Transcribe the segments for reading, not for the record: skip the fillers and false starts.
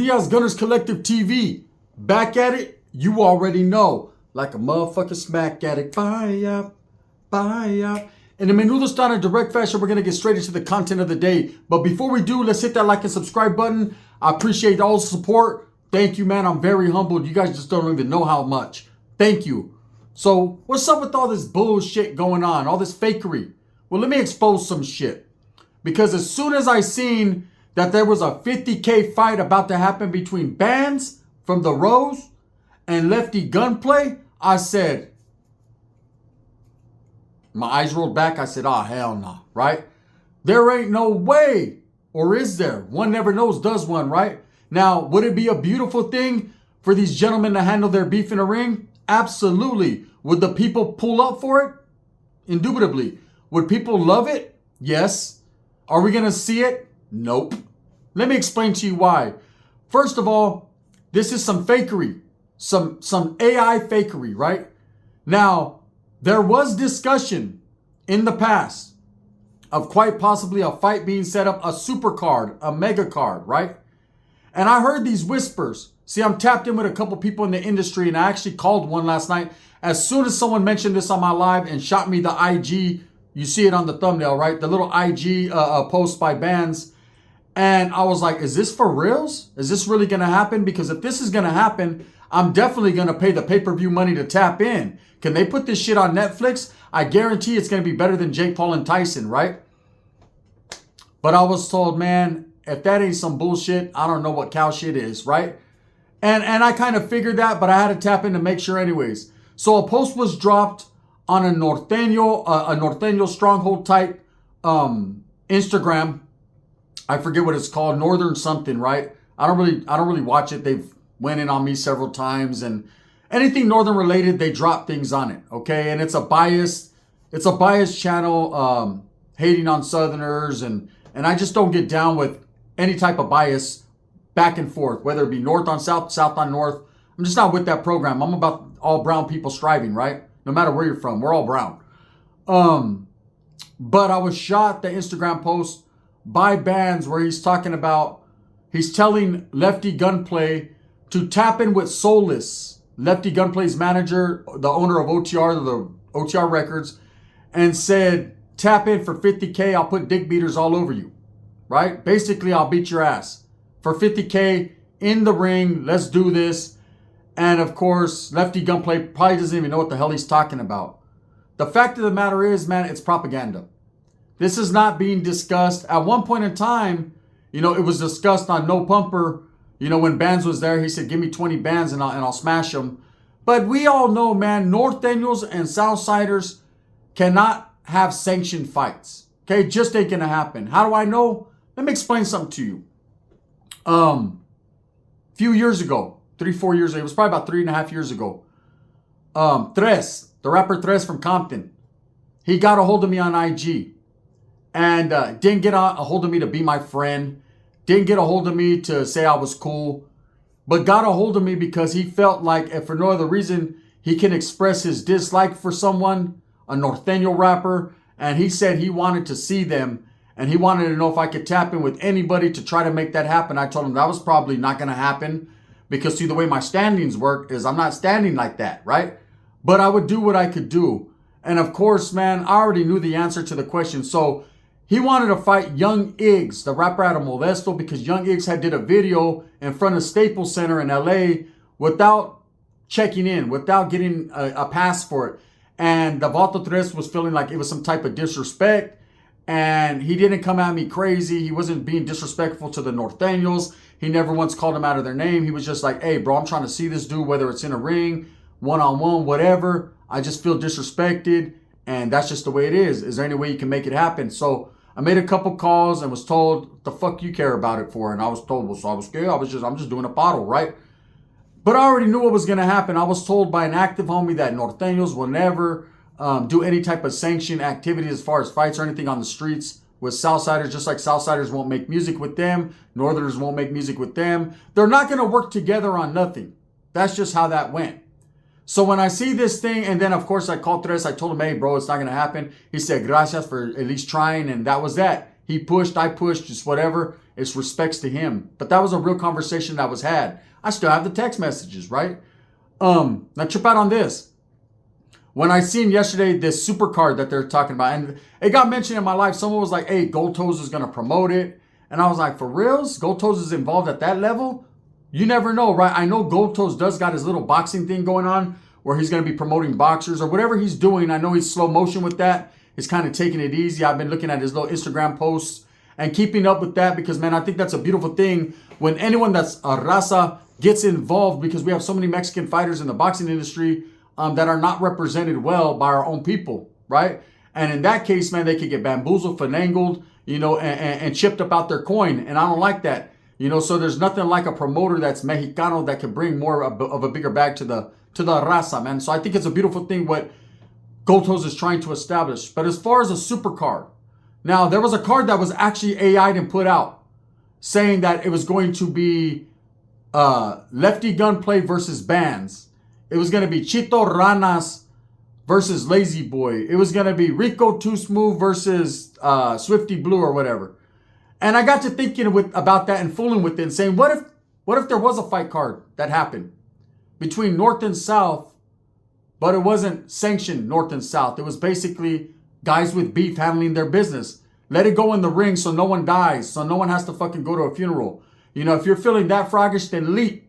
dias, Gunners Collective TV. Back at it, you already know. Like a motherfucking smack addict. Fire, fire. In the Menudo style and direct fashion, we're going to get straight into the content of the day. But before we do, let's hit that like and subscribe button. I appreciate all the support. Thank you, man. I'm very humbled. You guys just don't even know how much. Thank you. So, what's up with all this bullshit going on? All this fakery? Well, let me expose some shit. Because as soon as I seen that there was a 50K fight about to happen between bands from the Rose and Lefty Gunplay, I said, my eyes rolled back. I said, oh, hell no, right? There ain't no way. Or is there? One never knows, does one, right? Now, would it be a beautiful thing for these gentlemen to handle their beef in a ring? Absolutely. Would the people pull up for it? Indubitably. Would people love it? Yes. Are we going to see it? Nope. Let me explain to you why. First of all, this is some fakery. Some AI fakery, right? Now, there was discussion in the past of quite possibly a fight being set up, a super card, a mega card, right? And I heard these whispers. See, I'm tapped in with a couple people in the industry, and I actually called one last night. As soon as someone mentioned this on my live and shot me the IG, you see it on the thumbnail, right? The little IG post by bands. And I was like, is this for reals? Is this really going to happen? Because if this is going to happen, I'm definitely going to pay the pay-per-view money to tap in. Can they put this shit on Netflix? I guarantee it's going to be better than Jake Paul and Tyson, right? But I was told, man, if that ain't some bullshit, I don't know what cow shit is, right? And I kind of figured that, but I had to tap in to make sure anyways. So a post was dropped on a Norteño stronghold type Instagram. I forget what it's called, Northern something, right? I don't really watch it. They've went in on me several times, and anything Northern related, they drop things on it, okay? And it's a biased channel, hating on Southerners, and I just don't get down with any type of bias back and forth, whether it be North on South, South on North. I'm just not with that program. I'm about all brown people striving, right? No matter where you're from, we're all brown. But I was shot the Instagram post by bands where he's telling Lefty Gunplay to tap in with Soulless, Lefty Gunplay's manager, the owner of OTR, the OTR Records, and said, tap in for 50K, I'll put dick beaters all over you, right? Basically, I'll beat your ass. For 50K in the ring, let's do this. And of course, Lefty Gunplay probably doesn't even know what the hell he's talking about. The fact of the matter is, man, it's propaganda. This is not being discussed. At one point in time, it was discussed on No Pumper. When Bands was there, he said, give me 20 bands and I'll smash them. But we all know, man, Norteños and Southsiders cannot have sanctioned fights. Okay, just ain't gonna happen. How do I know? Let me explain something to you. Few years ago, 3-4 years ago, it was probably about 3.5 years ago. Tres, the rapper Tres from Compton, he got a hold of me on IG. And didn't get a hold of me to be my friend. Didn't get a hold of me to say I was cool. But got a hold of me because he felt like, if for no other reason, he can express his dislike for someone, a Norteño rapper. And he said he wanted to see them. And he wanted to know if I could tap in with anybody to try to make that happen. I told him that was probably not going to happen. Because see, the way my standings work is I'm not standing like that, right? But I would do what I could do. And of course, man, I already knew the answer to the question. So he wanted to fight Young Iggs, the rapper out of Modesto, because Young Iggs had did a video in front of Staples Center in LA without checking in, without getting a pass for it. And the Vato Tres was feeling like it was some type of disrespect. And he didn't come at me crazy. He wasn't being disrespectful to the Norteños. He never once called them out of their name. He was just like, hey, bro, I'm trying to see this dude, whether it's in a ring, one-on-one, whatever. I just feel disrespected. And that's just the way it is. Is there any way you can make it happen? So I made a couple calls and was told, what the fuck you care about it for? And I was told, well, so I was scared. I'm just doing a bottle, right? But I already knew what was going to happen. I was told by an active homie that Norteños will never do any type of sanctioned activity as far as fights or anything on the streets with Southsiders, just like Southsiders won't make music with them. Northerners won't make music with them. They're not going to work together on nothing. That's just how that went. So when I see this thing, and then of course I called Tres, I told him, hey bro, it's not going to happen. He said, gracias for at least trying, and that was that. He pushed, I pushed, just whatever. It's respects to him. But that was a real conversation that was had. I still have the text messages, right? Now trip out on this. When I seen yesterday this super card that they're talking about, and it got mentioned in my life, someone was like, hey, Gold Toes is going to promote it. And I was like, for reals? Gold Toes is involved at that level? You never know, right? I know Gold Toes does got his little boxing thing going on where he's going to be promoting boxers or whatever he's doing. I know he's slow motion with that. He's kind of taking it easy. I've been looking at his little Instagram posts and keeping up with that because, man, I think that's a beautiful thing when anyone that's a raza gets involved, because we have so many Mexican fighters in the boxing industry that are not represented well by our own people, right? And in that case, man, they could get bamboozled, finangled, and chipped up out their coin. And I don't like that, so there's nothing like a promoter that's Mexicano that can bring more of a bigger bag to the raza, man. So I think it's a beautiful thing what Gold Toes is trying to establish. But as far as a super card, now there was a card that was actually AI'd and put out saying that it was going to be Lefty Gunplay versus Bands. It was going to be Chito Ranas versus Lazy Boy. It was going to be Rico Too Smooth versus Swifty Blue or whatever. And I got to thinking about that and fooling with it and saying, what if there was a fight card that happened between North and South, but it wasn't sanctioned North and South. It was basically guys with beef handling their business. Let it go in the ring so no one dies, so no one has to fucking go to a funeral. If you're feeling that froggish, then leap.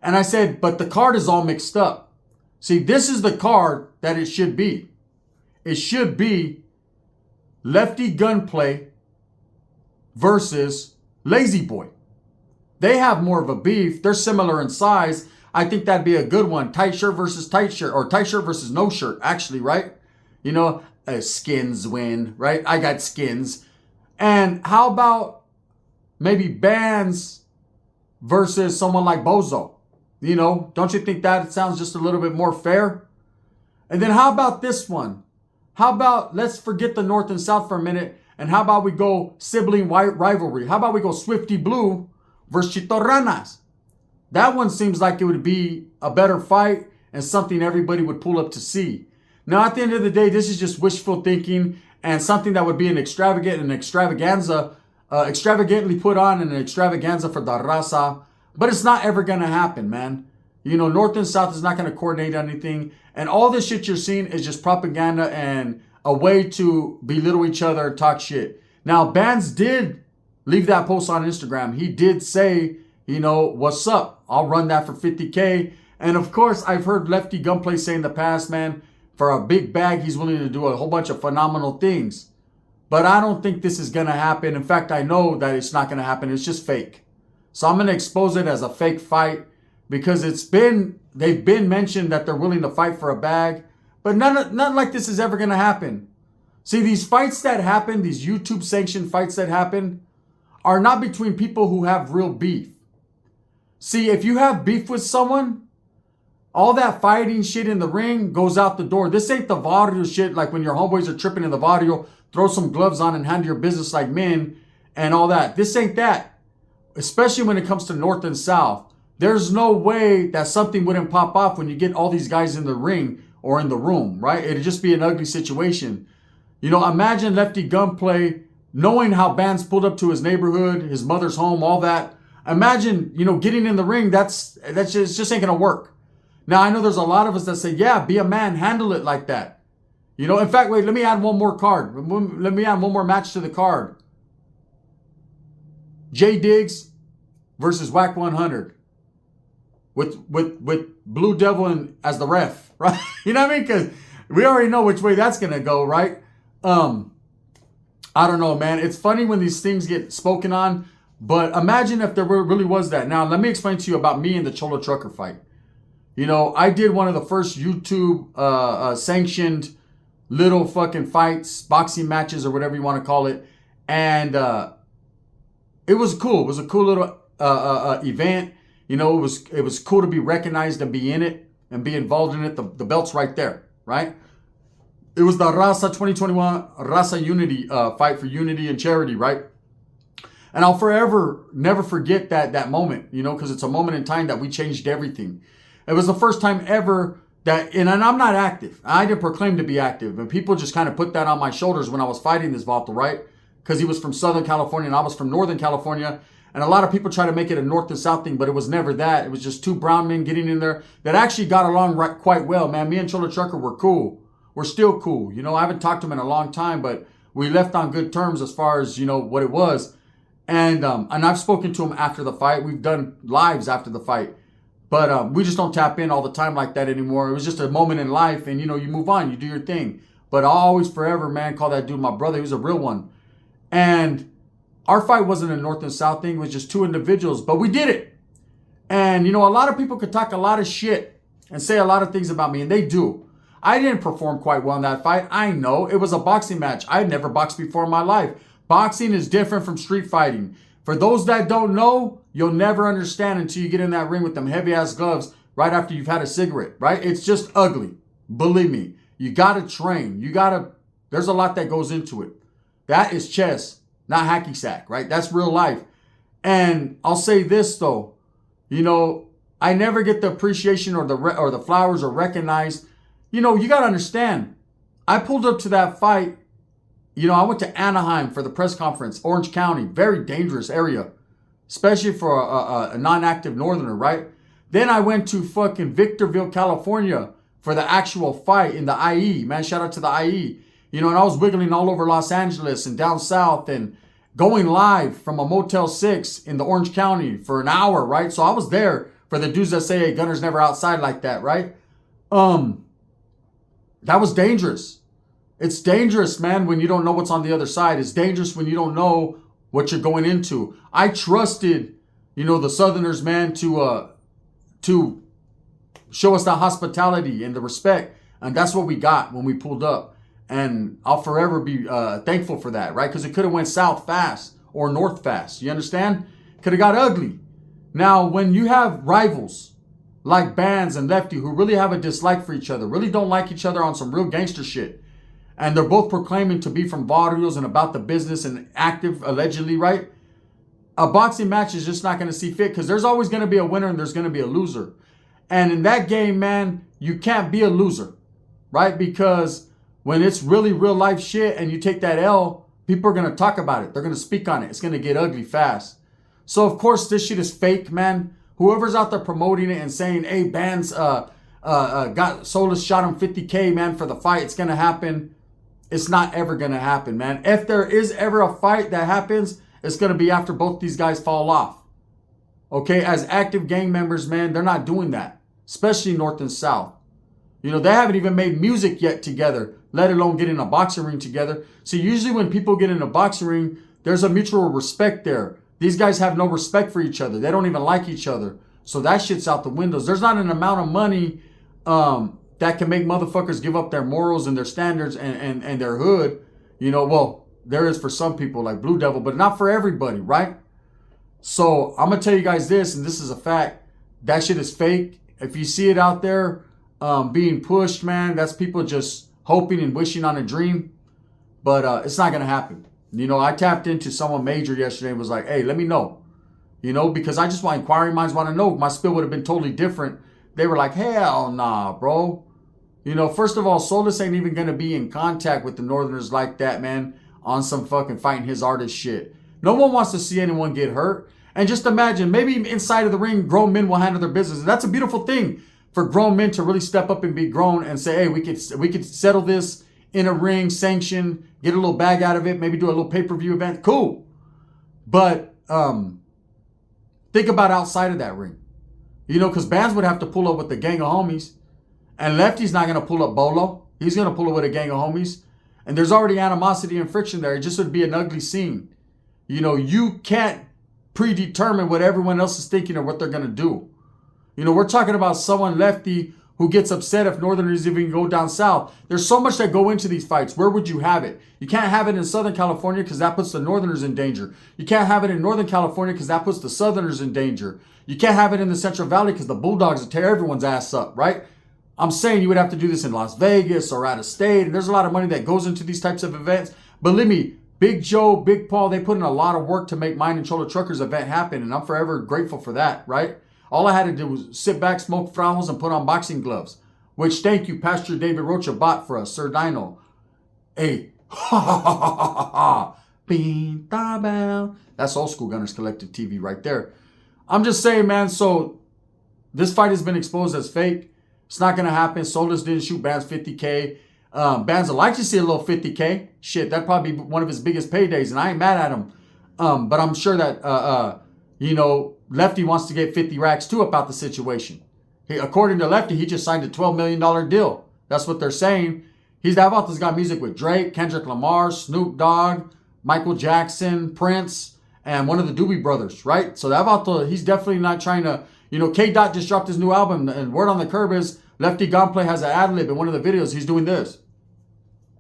And I said, but the card is all mixed up. See, this is the card that it should be. It should be Lefty Gunplay versus Lazy Boy. They have more of a beef. They're similar in size. I think that'd be a good one. Tight shirt versus tight shirt, or tight shirt versus no shirt, actually, right? Skins win, right? I got skins. And how about maybe Bands versus someone like Bozo? Don't you think that sounds just a little bit more fair? And then how about this one? How about, let's forget the North and South for a minute, and how about we go sibling rivalry? How about we go Swifty Blue versus Chito Ranas? That one seems like it would be a better fight and something everybody would pull up to see. Now, at the end of the day, this is just wishful thinking and something that would be extravagantly put on an extravaganza for the raza. But it's not ever going to happen, man. North and South is not going to coordinate anything. And all this shit you're seeing is just propaganda and a way to belittle each other and talk shit. Now, Bands did leave that post on Instagram. He did say, what's up? I'll run that for 50K. And of course, I've heard Lefty Gunplay say in the past, man, for a big bag, he's willing to do a whole bunch of phenomenal things. But I don't think this is going to happen. In fact, I know that it's not going to happen. It's just fake. So I'm going to expose it as a fake fight because they've been mentioned that they're willing to fight for a bag. But nothing like this is ever going to happen. See, these fights that happen, these YouTube sanctioned fights that happen, are not between people who have real beef. See, if you have beef with someone, all that fighting shit in the ring goes out the door. This ain't the barrio shit like when your homeboys are tripping in the barrio, throw some gloves on and handle your business like men and all that. This ain't that. Especially when it comes to North and South. There's no way that something wouldn't pop off when you get all these guys in the ring or in the room, right? It'd just be an ugly situation. Imagine Lefty Gunplay knowing how Bands pulled up to his neighborhood, his mother's home, all that. Imagine, getting in the ring. That's just ain't gonna work. Now, I know there's a lot of us that say, yeah, be a man, handle it like that. In fact, wait, let me add one more card. Let me add one more match to the card. J Diggs versus Whack 100 with Blue Devil as the ref, right? You know what I mean? Because we already know which way that's gonna go, right? I don't know, man. It's funny when these things get spoken on, but imagine if there really was that. Now, let me explain to you about me and the Cholo Trucker fight. I did one of the first YouTube sanctioned little fucking fights, boxing matches or whatever you want to call it, and it was cool. It was a cool little event. It was cool to be recognized and be in it and be involved in it. The belt's right there, right? It was the Raza 2021 Raza Unity fight for unity and charity, right? And I'll forever never forget that moment, because it's a moment in time that we changed everything. It was the first time ever that, and I'm not active. I didn't proclaim to be active, but people just kind of put that on my shoulders when I was fighting this Vato, right? because he was from Southern California and I was from Northern California. And a lot of people try to make it a North and South thing, but it was never that. It was just two brown men getting in there that actually got along quite well, man. Me and Cholo Trucker were cool. We're still cool. You know, I haven't talked to him in a long time, but we left on good terms as far as, you know, what it was. And I've spoken to him after the fight. We've done lives after the fight. But we just don't tap in all the time like that anymore. It was just a moment in life, and, you know, you move on. You do your thing. But I'll always forever, man, call that dude my brother. He was a real one. And our fight wasn't a North and South thing. It was just two individuals. But we did it. And, you know, a lot of people could talk a lot of shit and say a lot of things about me, and they do. I didn't perform quite well in that fight. I know. It was a boxing match. I had never boxed before in my life. Boxing is different from street fighting. For those that don't know, you'll never understand until you get in that ring with them heavy-ass gloves right after you've had a cigarette, right? It's just ugly. Believe me. You got to train. There's a lot that goes into it. That is chess, not hacky sack, right? That's real life. And I'll say this, though. You know, I never get the appreciation or the flowers or recognized. You know, you got to understand. I pulled up to that fight. You know, I went to Anaheim for the press conference, Orange County, very dangerous area, especially for a non-active northerner, right? Then I went to fucking Victorville, California for the actual fight in the IE. Man, shout out to the IE. You know, and I was wiggling all over Los Angeles and down south and going live from a Motel 6 in the Orange County for an hour, right? So I was there for the dudes that say, hey, Gunner's never outside like that, right? That was dangerous. It's dangerous, man, when you don't know what's on the other side. It's dangerous when you don't know what you're going into. I trusted, you know, the Southerners, man, to show us the hospitality and the respect. And that's what we got when we pulled up. And I'll forever be thankful for that, right? Because it could have went south fast or north fast. You understand? Could have got ugly. Now, when you have rivals like Bands and Lefty who really have a dislike for each other, really don't like each other on some real gangster shit, and they're both proclaiming to be from Barrios and about the business and active, allegedly, right? A boxing match is just not going to see fit because there's always going to be a winner and there's going to be a loser. And in that game, man, you can't be a loser, right? Because when it's really real life shit and you take that L, people are going to talk about it. They're going to speak on it. It's going to get ugly fast. So, of course, this shit is fake, man. Whoever's out there promoting it and saying, hey, Bands got Solis shot him $50K, man, for the fight. It's going to happen. It's not ever going to happen, man. If there is ever a fight that happens, it's going to be after both these guys fall off. Okay, as active gang members, man, they're not doing that. Especially North and South. You know, they haven't even made music yet together, let alone get in a boxing ring together. So usually when people get in a boxing ring, there's a mutual respect there. These guys have no respect for each other. They don't even like each other. So that shit's out the windows. There's not an amount of money that can make motherfuckers give up their morals and their standards and their hood. You know, well, there is for some people like Blue Devil, but not for everybody, right? So I'm going to tell you guys this, and this is a fact. That shit is fake. If you see it out there being pushed, man, that's people just hoping and wishing on a dream. But it's not going to happen. You know, I tapped into someone major yesterday and was like, hey, let me know. You know, because I just want inquiring minds want to know. My spill would have been totally different. They were like, hell nah, bro. You know, first of all, Solis ain't even going to be in contact with the Northerners like that, man, on some fucking fighting his artist shit. No one wants to see anyone get hurt. And just imagine, maybe inside of the ring, grown men will handle their business. And that's a beautiful thing for grown men to really step up and be grown and say, hey, we could settle this in a ring, sanction, get a little bag out of it, maybe do a little pay-per-view event. Cool. But think about outside of that ring. You know, because Bands would have to pull up with the gang of homies. And Lefty's not going to pull up Bolo. He's going to pull up with a gang of homies. And there's already animosity and friction there. It just would be an ugly scene. You know, you can't predetermine what everyone else is thinking or what they're going to do. You know, we're talking about someone, Lefty, who gets upset if Northerners even go down south. There's so much that go into these fights. Where would you have it? You can't have it in Southern California because that puts the Northerners in danger. You can't have it in Northern California because that puts the Southerners in danger. You can't have it in the Central Valley because the Bulldogs will tear everyone's ass up, right? I'm saying you would have to do this in Las Vegas or out of state. And there's a lot of money that goes into these types of events. Believe me, Big Joe, Big Paul, they put in a lot of work to make mine and Cholo Truckers event happen. And I'm forever grateful for that, right? All I had to do was sit back, smoke frowns, and put on boxing gloves. Which, thank you, Pastor David Rocha bought for us, Sir Dino. Hey, Pinta Bell. That's old school Gunners Collective TV right there. I'm just saying, man, so this fight has been exposed as fake. It's not going to happen. Solis didn't shoot Bands 50K. Bands would like to see a little 50K. Shit, that'd probably be one of his biggest paydays, and I ain't mad at him. But I'm sure that, Lefty wants to get 50 racks too about the situation. According to Lefty, he just signed a $12 million deal. That's what they're saying. He's got music with Drake, Kendrick Lamar, Snoop Dogg, Michael Jackson, Prince, and one of the Doobie Brothers, right? So he's definitely not trying to, K-Dot just dropped his new album, and word on the curb is Lefty Gunplay has an ad-lib in one of the videos. He's doing this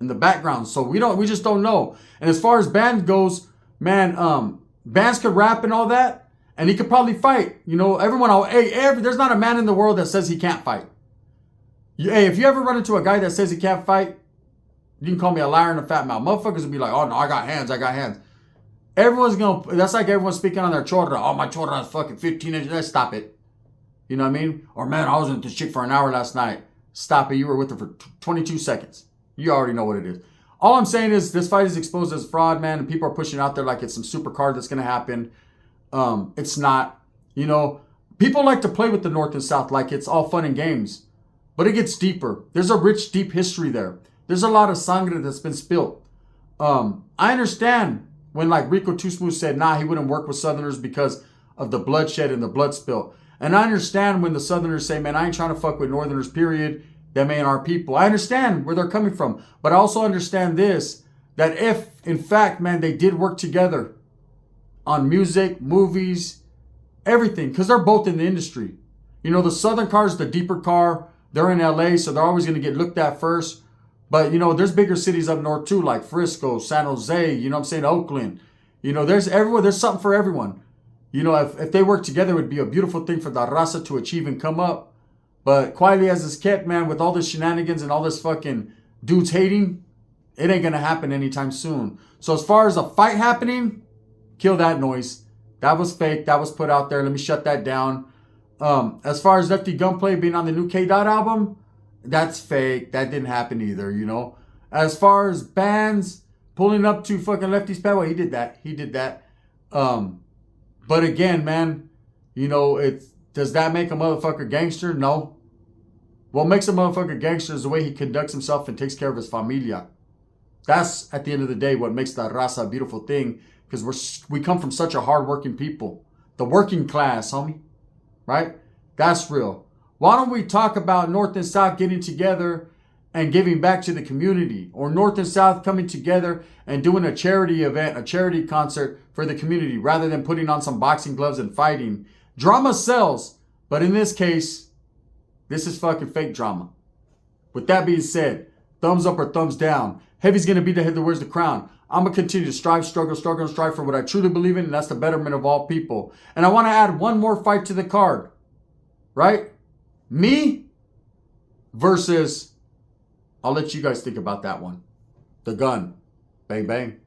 in the background. So we just don't know. And as far as band goes, man, bands could rap and all that, and he could probably fight. There's not a man in the world that says he can't fight. Hey, if you ever run into a guy that says he can't fight, you can call me a liar and a fat mouth. Motherfuckers will be like, oh no, I got hands. That's like everyone's speaking on their chorra. Oh, my chorra is fucking 15 inches. Let's stop it. You know what I mean? Or, man, I was with this chick for an hour last night. Stop it. You were with her for 22 seconds. You already know what it is. All I'm saying is this fight is exposed as fraud, man, and people are pushing out there like it's some super card that's going to happen. It's not. People like to play with the North and South like it's all fun and games. But it gets deeper. There's a rich, deep history there. There's a lot of sangre that's been spilled. I understand when like Rico Too Smooth said, nah, he wouldn't work with Southerners because of the bloodshed and the blood spill. And I understand when the Southerners say, man, I ain't trying to fuck with Northerners, period. Them ain't our people. I understand where they're coming from. But I also understand this, that if, in fact, man, they did work together on music, movies, everything, because they're both in the industry. The Southern car is the deeper car. They're in LA, so they're always going to get looked at first. But, there's bigger cities up north too, like Frisco, San Jose, Oakland. There's something for everyone. If they work together, it would be a beautiful thing for the raza to achieve and come up. But quietly as it's kept, man, with all this shenanigans and all this fucking dudes hating, it ain't going to happen anytime soon. So as far as a fight happening, kill that noise. That was fake. That was put out there. Let me shut that down. As far as Lefty Gunplay being on the new K-Dot album, that's fake. That didn't happen either, As far as bands pulling up to fucking Lefty's pad, well, he did that. But again, man, does that make a motherfucker gangster? No. What makes a motherfucker gangster is the way he conducts himself and takes care of his familia. That's, at the end of the day, what makes the raza a beautiful thing, because we come from such a hardworking people. The working class, homie. Right? That's real. Why don't we talk about North and South getting together and giving back to the community, or North and South coming together and doing a charity event, a charity concert for the community, rather than putting on some boxing gloves and fighting. Drama sells, but in this case, this is fucking fake drama. With that being said, thumbs up or thumbs down. Heavy's going to be the head that wears the crown. I'm going to continue to strive, struggle, and strive for what I truly believe in, and that's the betterment of all people. And I want to add one more fight to the card. Right? Me versus, I'll let you guys think about that one. The gun. Bang, bang.